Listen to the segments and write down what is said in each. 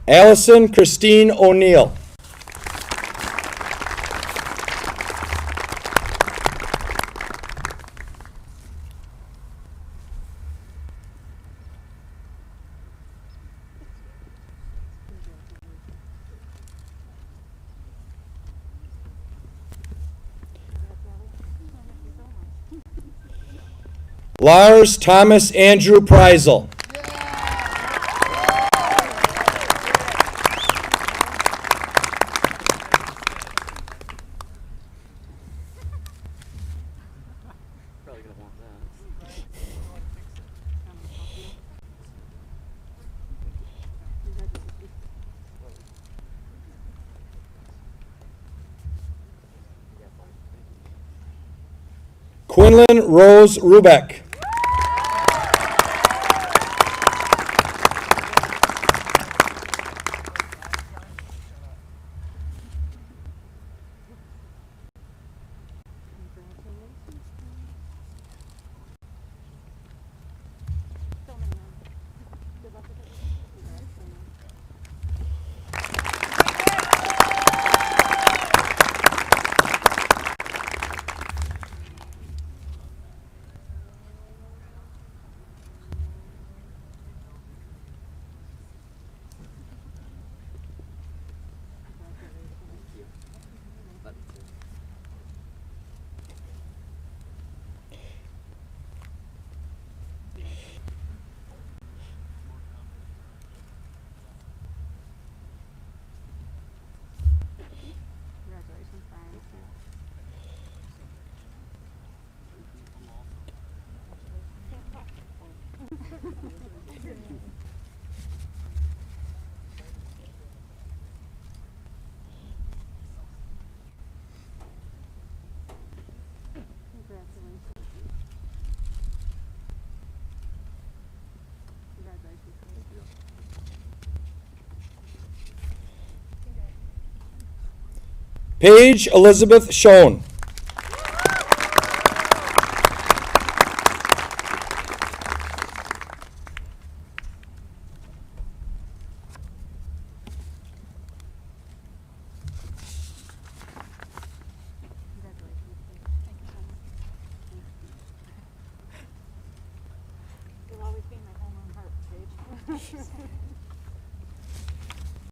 Allison Christine O'Neill. Lars Thomas Andrew Preisel. Quinlan Rose Rubeck. Paige Elizabeth Schoen.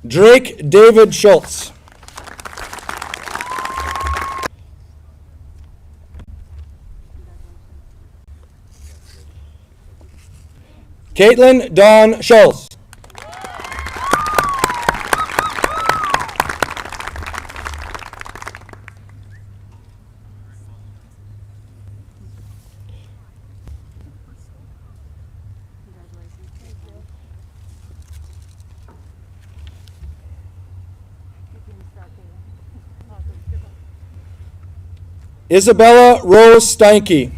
Drake David Schultz. Caitlin Dawn Schultz. Isabella Rose Steinke.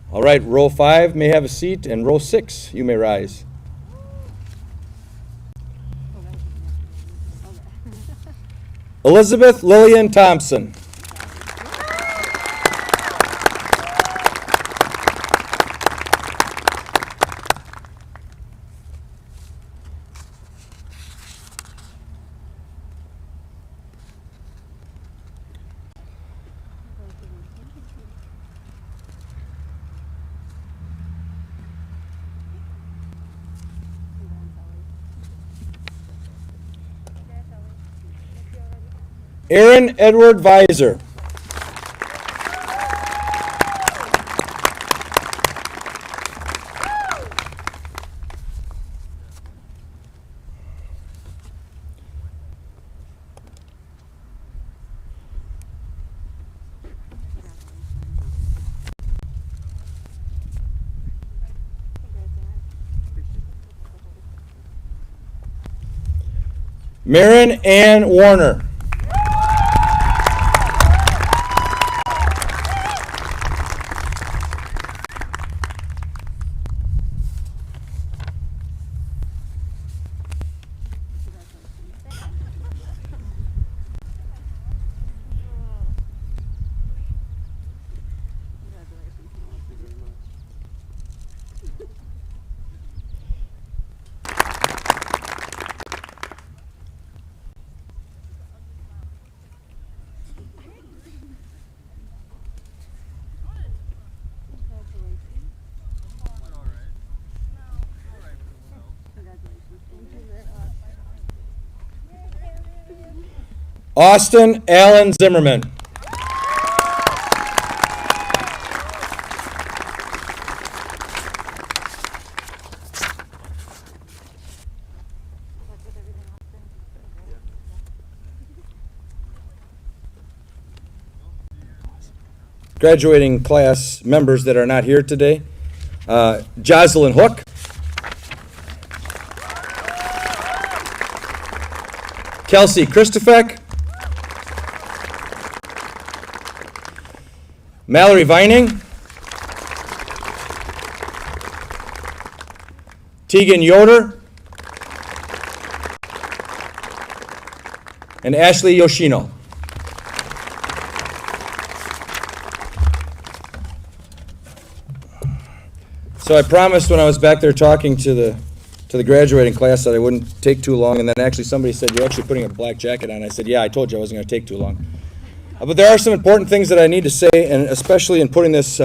All right, row 5 may have a seat, and row 6, you may rise. Elizabeth Lillian Thompson. Aaron Edward Visor. Marin Ann Warner. Austin Allen Zimmerman. Graduating class members that are not here today. Jocelyn Hook. Kelsey Christofek. Mallory Vining. Tegan Yoder. And Ashley Yoshino. So I promised when I was back there talking to the graduating class that I wouldn't take too long, and then actually somebody said, "You're actually putting a black jacket on." I said, "Yeah, I told you I wasn't going to take too long." But there are some important things that I need to say, and especially in putting this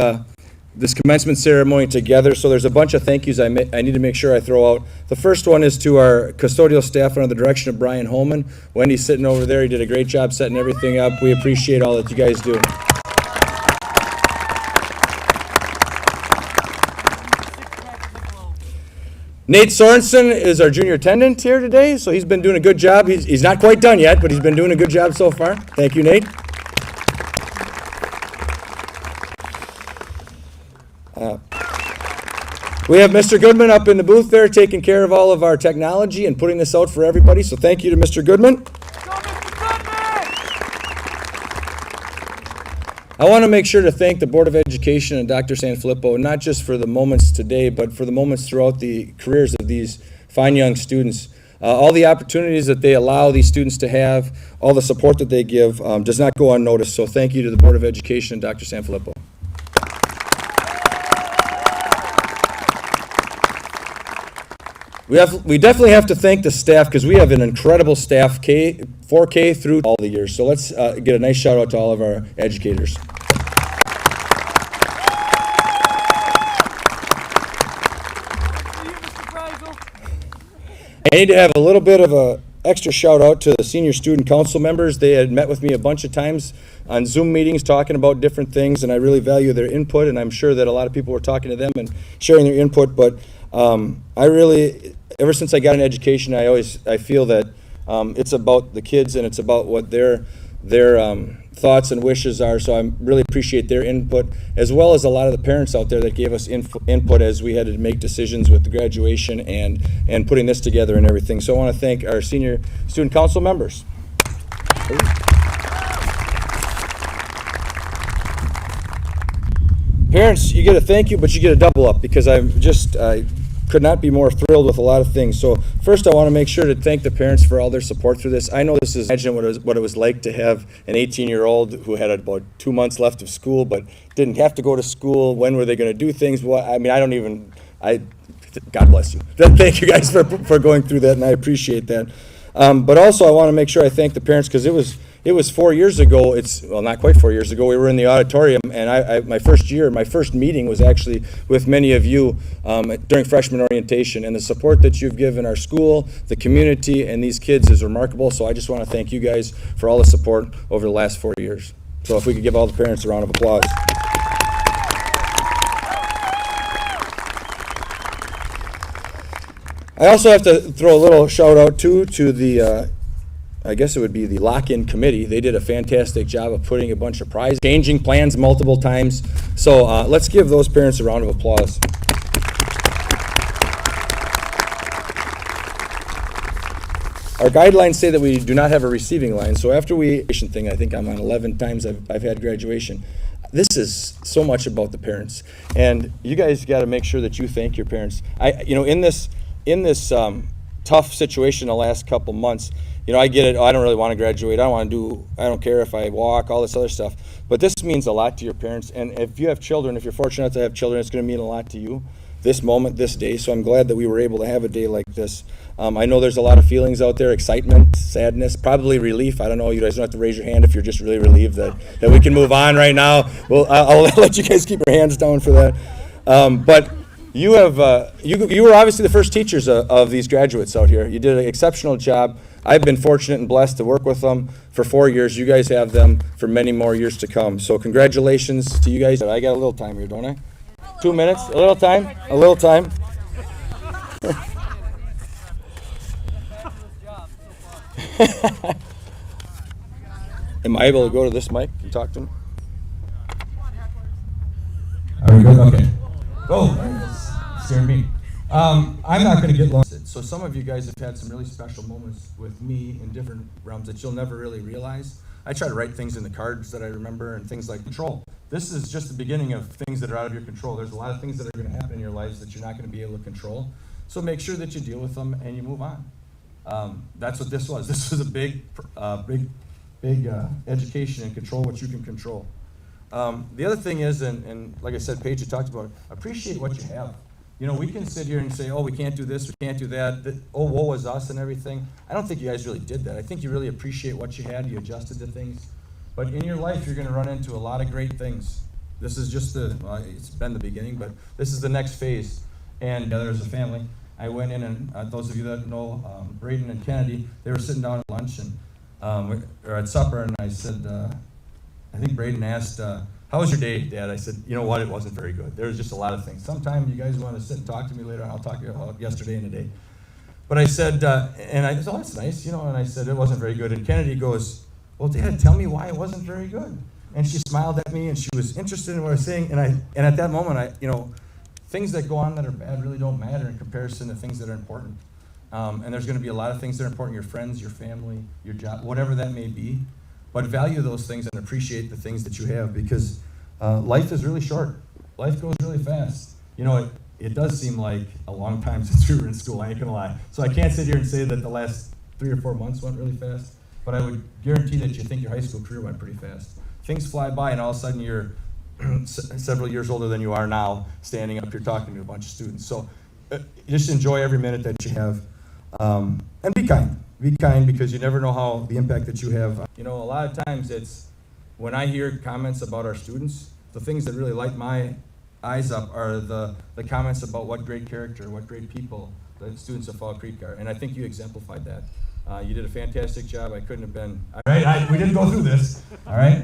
this commencement ceremony together. So there's a bunch of thank yous I need to make sure I throw out. The first one is to our custodial staff under the direction of Brian Holman. Wendy's sitting over there. He did a great job setting everything up. We appreciate all that you guys do. Nate Sorensen is our junior attendant here today, so he's been doing a good job. He's not quite done yet, but he's been doing a good job so far. Thank you, Nate. We have Mr. Goodman up in the booth there taking care of all of our technology and putting this out for everybody, so thank you to Mr. Goodman. I want to make sure to thank the Board of Education and Dr. Sanfilippo, not just for the moments today, but for the moments throughout the careers of these fine young students. All the opportunities that they allow these students to have, all the support that they give, does not go unnoticed. So thank you to the Board of Education and Dr. Sanfilippo. We definitely have to thank the staff because we have an incredible staff, 4K through all the years. So let's get a nice shout out to all of our educators. I need to have a little bit of a extra shout out to the senior student council members. They had met with me a bunch of times on Zoom meetings talking about different things, and I really value their input, and I'm sure that a lot of people were talking to them and sharing their input, but I really, ever since I got an education, I feel that it's about the kids and it's about what their thoughts and wishes are. So I really appreciate their input, as well as a lot of the parents out there that gave us input as we had to make decisions with the graduation and putting this together and everything. So I want to thank our senior student council members. Parents, you get a thank you, but you get a double up because I could not be more thrilled with a lot of things. So first I want to make sure to thank the parents for all their support through this. I know this is, imagine what it was like to have an 18-year-old who had about 2 months left of school but didn't have to go to school. When were they going to do things? Well, I mean, God bless you. Thank you guys for going through that, and I appreciate that. But also I want to make sure I thank the parents because it was 4 years ago. Well, not quite 4 years ago. We were in the auditorium, and my first meeting was actually with many of you during freshman orientation. And the support that you've given our school, the community, and these kids is remarkable. So I just want to thank you guys for all the support over the last 4 years. So if we could give all the parents a round of applause. I also have to throw a little shout out to the I guess it would be the lock-in committee. They did a fantastic job of putting a bunch of prizes, changing plans multiple times. So let's give those parents a round of applause. our guidelines say that we do not have a receiving line. So after thing, I think I'm on 11 times I've had graduation. This is so much about the parents, and you guys got to make sure that you thank your parents. In this tough situation the last couple months, I get it. Oh, I don't really want to graduate. I don't care if I walk, all this other stuff. But this means a lot to your parents. And if you have children, if you're fortunate to have children, it's going to mean a lot to you, this moment, this day. So I'm glad that we were able to have a day like this. I know there's a lot of feelings out there, excitement, sadness, probably relief. I don't know. You guys don't have to raise your hand if you're just really relieved that we can move on right now. Well, I'll let you guys keep your hands down for that. But you have you were obviously the first teachers of these graduates out here. You did an exceptional job. I've been fortunate and blessed to work with them for 4 years. You guys have them for many more years to come. So congratulations to you guys. I got a little time here, don't I? 2 minutes? A little time? A little time? Am I able to go to this mic and talk to him? Are we good? Okay. Oh, scared me. I'm not going to get long. So some of you guys have had some really special moments with me in different realms that you'll never really realize. I try to write things in the cards that I remember and things like control. This is just the beginning of things that are out of your control. There's a lot of things that are going to happen in your lives that you're not going to be able to control. So make sure that you deal with them and you move on. That's what this was. This was a big education and control what you can control. The other thing is, and like I said, Paige, you talked about it, appreciate what you have. We can sit here and say, oh, we can't do this, we can't do that, oh, woe is us and everything. I don't think you guys really did that. I think you really appreciate what you had, you adjusted to things. But in your life, you're going to run into a lot of great things. This is just it's been the beginning, but this is the next phase. And there's a family. I went in, and those of you that know Braden and Kennedy, they were sitting down at lunch or at supper, and I said, I think Braden asked, how was your day, Dad? I said, you know what, it wasn't very good. There was just a lot of things. Sometime you guys want to sit and talk to me later, I'll talk to you about yesterday and today. But I said, and I said, oh, that's nice, and I said, it wasn't very good. And Kennedy goes, well, Dad, tell me why it wasn't very good. And she smiled at me, and she was interested in what I was saying. And at that moment, things that go on that are bad really don't matter in comparison to things that are important. And there's going to be a lot of things that are important, your friends, your family, your job, whatever that may be. But value those things and appreciate the things that you have, because life is really short. Life goes really fast. It does seem like a long time since we were in school, I ain't gonna lie. So I can't sit here and say that the last 3 or 4 months went really fast, but I would guarantee that you think your high school career went pretty fast. Things fly by, and all of a sudden you're several years older than you are now, standing up here talking to a bunch of students. So just enjoy every minute that you have, and be kind. Be kind, because you never know how the impact that you have. A lot of times it's when I hear comments about our students, the things that really light my eyes up are the comments about what great character, what great people the students of Fall Creek are. And I think you exemplified that. You did a fantastic job. I couldn't have been. All right, we didn't go through this. All right.